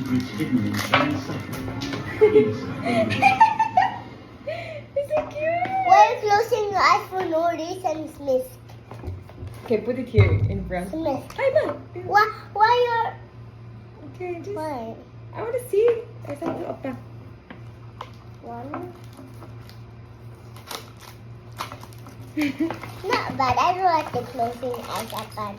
secrets hidden inside It's so cute. Why are you closing your eyes for no reason, Smith? Okay, put it here in front. Smith. Ay ba? Why you're... Okay, just... Why? I want to see. I saw it up now. One. Not bad. I don't like the closing eyes at bad.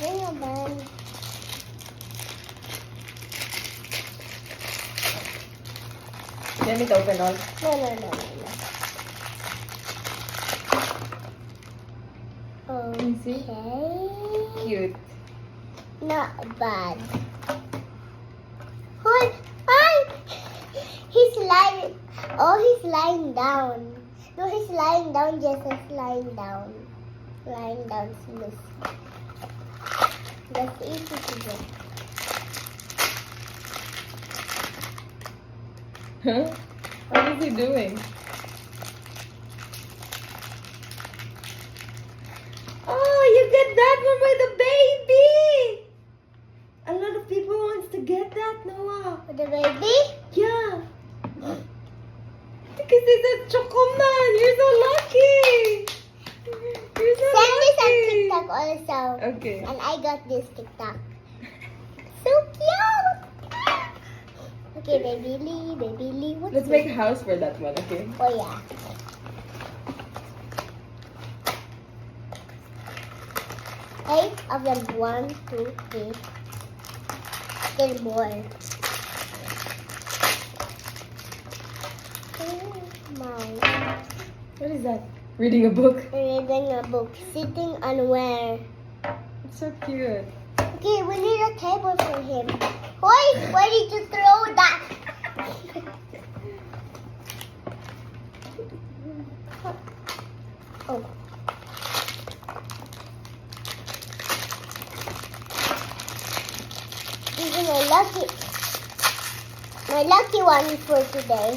Bring a band. You want me to open all? No. Let me see. Okay. Cute. Not bad. Hold. Hi. He's lying. Oh, he's lying down. No, he's lying down. Jesus, lying down. Lying down, Smith. That's easy to do. Huh? What is he doing? Oh, you get that one by the baby! A lot of people wants to get that, Noah. For the baby? Yeah. Because it's a chocoman. You're so lucky. You're so Send this on lucky. TikTok also. Okay. And I got this TikTok. So cute! Okay, baby Lee, what's Let's this? make a house for that one, okay? Oh yeah. Eight of them. 1, 2, 3. Still more. Oh my. What is that? Reading a book. Reading a book. Sitting on where? It's so cute. Okay, we need a table for him. Why did you throw that? Oh. This is my lucky one for today.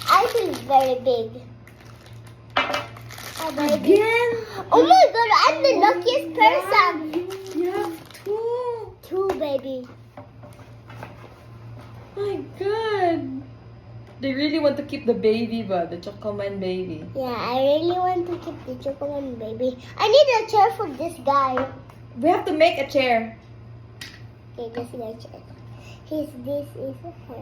I feel very big. Ah, baby. Again? Oh my god, I'm the luckiest person. You have two. 2, baby. My God. They really want to keep the baby, but the Chocoman baby. Yeah, I really want to keep the chocolate baby. I need a chair for this guy. We have to make a chair. Okay, this is a chair. This is her.